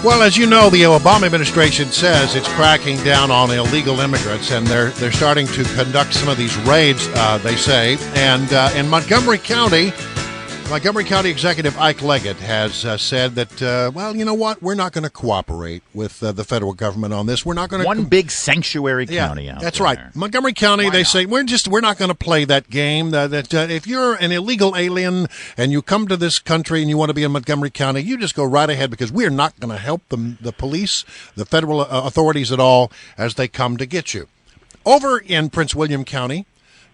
Well, as you know, the Obama administration says it's cracking down on illegal immigrants, and they're starting to conduct some of these raids, they say. And in Montgomery County Executive Ike Leggett has said that, well, you know what? We're not going to cooperate with the federal government on this. We're not going to. One big sanctuary county out that's there. Right. Montgomery County, they say, we're not going to play that game. That if you're an illegal alien and you come to this country and you want to be in Montgomery County, you just go right ahead, because we're not going to help the police, the federal authorities at all as they come to get you. Over in Prince William County,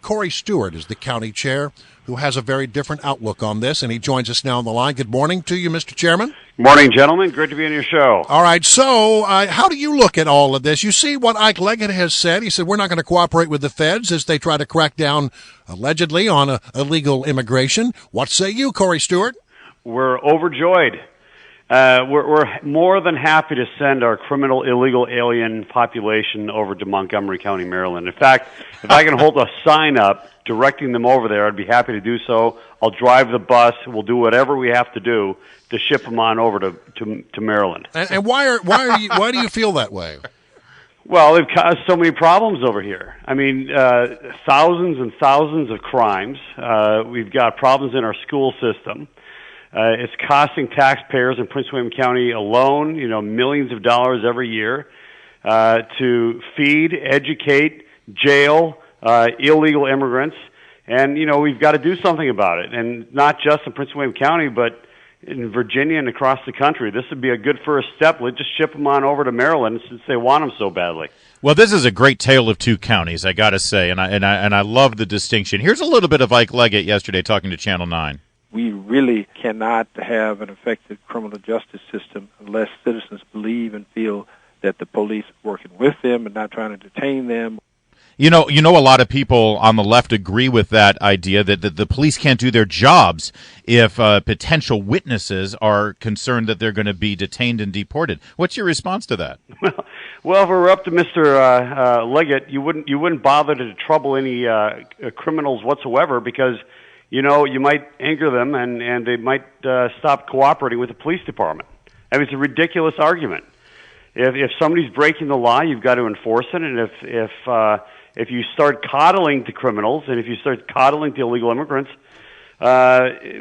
Corey Stewart is the county chair, who has a very different outlook on this, and he joins us now on the line. Good morning to you, Mr. Chairman. Good morning, gentlemen. Great to be on your show. All right, so how do you look at all of this? You see what Ike Leggett has said. He said we're not going to cooperate with the feds as they try to crack down, allegedly, on illegal immigration. What say you, Corey Stewart? We're overjoyed. We're more than happy to send our criminal illegal alien population over to Montgomery County, Maryland. In fact, if I can hold a sign up directing them over there, I'd be happy to do so. I'll drive the bus. We'll do whatever we have to do to ship them on over to Maryland. And why do you feel that way? Well, they've caused so many problems over here. I mean, thousands and thousands of crimes. We've got problems in our school system. It's costing taxpayers in Prince William County alone, millions of dollars every year to feed, educate, jail illegal immigrants. And, we've got to do something about it. And not just in Prince William County, but in Virginia and across the country. This would be a good first step. Let's just ship them on over to Maryland since they want them so badly. Well, this is a great tale of two counties, I got to say, and I love the distinction. Here's a little bit of Ike Leggett yesterday talking to Channel 9. We really cannot have an effective criminal justice system unless citizens believe and feel that the police are working with them and not trying to detain them. You know, a lot of people on the left agree with that idea that the police can't do their jobs if potential witnesses are concerned that they're going to be detained and deported. What's your response to that? Well, if it were up to Mr. Leggett, you wouldn't bother to trouble any criminals whatsoever, because you might anger them and they might stop cooperating with the police department. I mean, it's a ridiculous argument. If somebody's breaking the law, you've got to enforce it, and if you start coddling the criminals, and if you start coddling the illegal immigrants,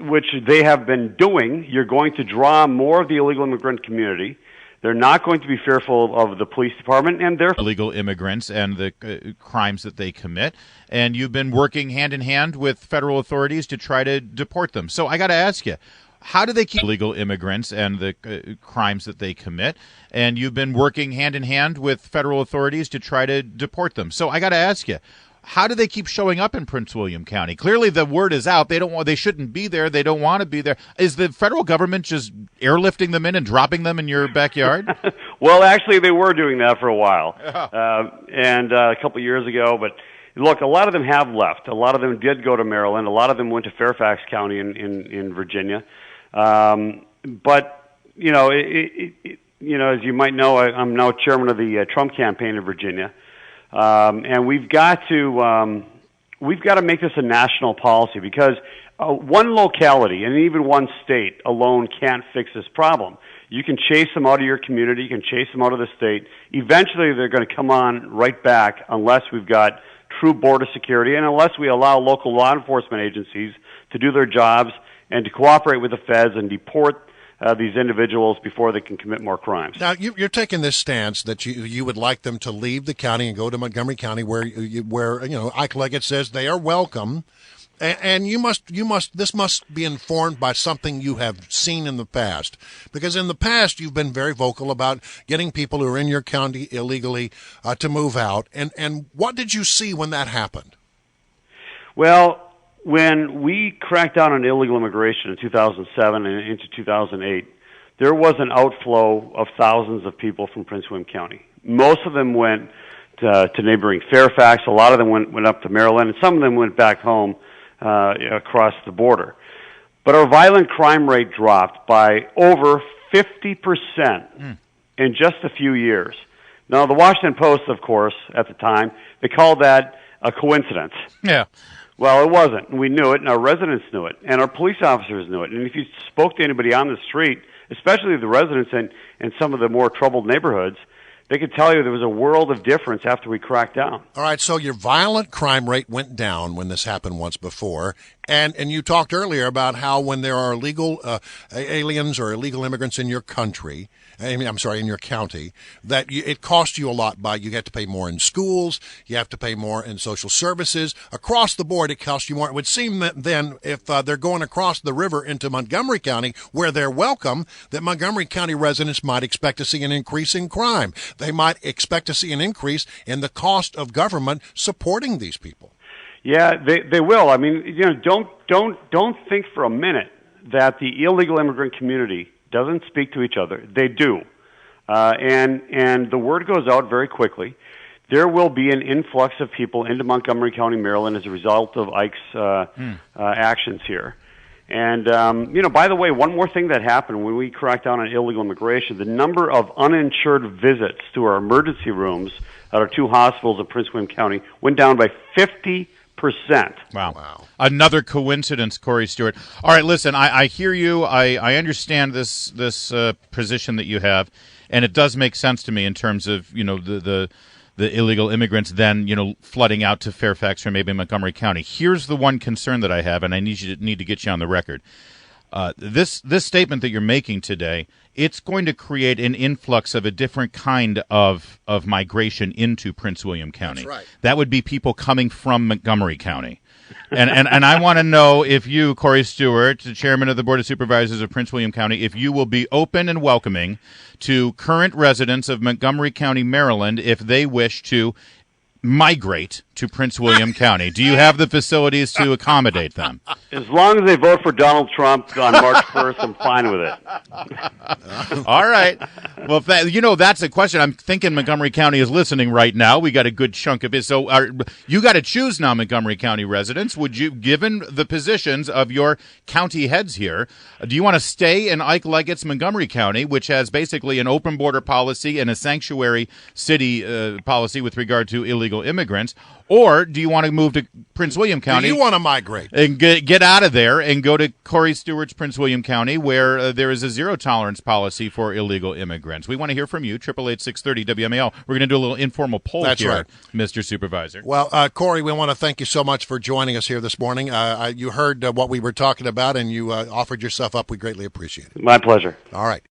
which they have been doing, you're going to draw more of the illegal immigrant community. They're not going to be fearful of the police department and their illegal immigrants and the crimes that they commit. And you've been working hand in hand with federal authorities to try to deport them. So I got to ask you, how do they keep illegal immigrants and the crimes that they commit? And you've been working hand in hand with federal authorities to try to deport them. So I got to ask you, how do they keep showing up in Prince William County? Clearly, the word is out. They shouldn't be there. They don't want to be there. Is the federal government just airlifting them in and dropping them in your backyard? Well, actually, they were doing that for a while, and a couple of years ago. But look, a lot of them have left. A lot of them did go to Maryland. A lot of them went to Fairfax County in Virginia. But as you might know, I'm now chairman of the Trump campaign in Virginia. And we've got to make this a national policy, because one locality and even one state alone can't fix this problem. You can chase them out of your community, you can chase them out of the state. Eventually, they're going to come on right back unless we've got true border security and unless we allow local law enforcement agencies to do their jobs and to cooperate with the feds and deport these individuals before they can commit more crimes. Now, you're taking this stance that you would like them to leave the county and go to Montgomery County, where Ike Leggett says they are welcome, and this must be informed by something you have seen in the past, because in the past you've been very vocal about getting people who are in your county illegally to move out, and what did you see when that happened? Well, when we cracked down on illegal immigration in 2007 and into 2008, there was an outflow of thousands of people from Prince William County. Most of them went to neighboring Fairfax. A lot of them went up to Maryland, and some of them went back home across the border. But our violent crime rate dropped by over 50% in just a few years. Now, the Washington Post, of course, at the time, they called that a coincidence. Yeah. Well, it wasn't. We knew it, and our residents knew it, and our police officers knew it. And if you spoke to anybody on the street, especially the residents in some of the more troubled neighborhoods, they could tell you there was a world of difference after we cracked down. All right, so your violent crime rate went down when this happened once before, and you talked earlier about how when there are illegal aliens or illegal immigrants in your country, in your county, that it costs you a lot. You have to pay more in schools, you have to pay more in social services. Across the board, it costs you more. It would seem that then if they're going across the river into Montgomery County, where they're welcome, that Montgomery County residents might expect to see an increase in crime. They might expect to see an increase in the cost of government supporting these people. Yeah, they will. I mean, don't think for a minute that the illegal immigrant community doesn't speak to each other. They do. And the word goes out very quickly. There will be an influx of people into Montgomery County, Maryland as a result of Ike's actions here. And, by the way, one more thing that happened when we cracked down on illegal immigration, the number of uninsured visits to our emergency rooms at our 2 hospitals in Prince William County went down by 50%. Wow. Another coincidence, Corey Stewart. All right, listen, I hear you. I understand this position that you have, and it does make sense to me in terms of, the illegal immigrants then, flooding out to Fairfax or maybe Montgomery County. Here's the one concern that I have, and I need to get you on the record. This statement that you're making today, it's going to create an influx of a different kind of migration into Prince William County. That's right. That would be people coming from Montgomery County. And I want to know if you, Corey Stewart, the chairman of the Board of Supervisors of Prince William County, if you will be open and welcoming to current residents of Montgomery County, Maryland, if they wish to migrate to Prince William County. Do you have the facilities to accommodate them? As long as they vote for Donald Trump on March 1st, I'm fine with it. All right. Well, that's a question. I'm thinking Montgomery County is listening right now. We got a good chunk of it. So you got to choose now, Montgomery County residents. Would you, given the positions of your county heads here, do you want to stay in Ike Leggett's Montgomery County, which has basically an open border policy and a sanctuary city policy with regard to illegal immigrants, or do you want to move to Prince William County? Do you want to migrate and get out of there and go to Corey Stewart's Prince William County, where there is a zero tolerance policy for illegal immigrants? We want to hear from you. 888-630 WMAL. We're going to do a little informal poll That's here, right. Mr. Supervisor. Well, Corey, we want to thank you so much for joining us here this morning. You heard what we were talking about, and you offered yourself up. We greatly appreciate it. My pleasure. All right.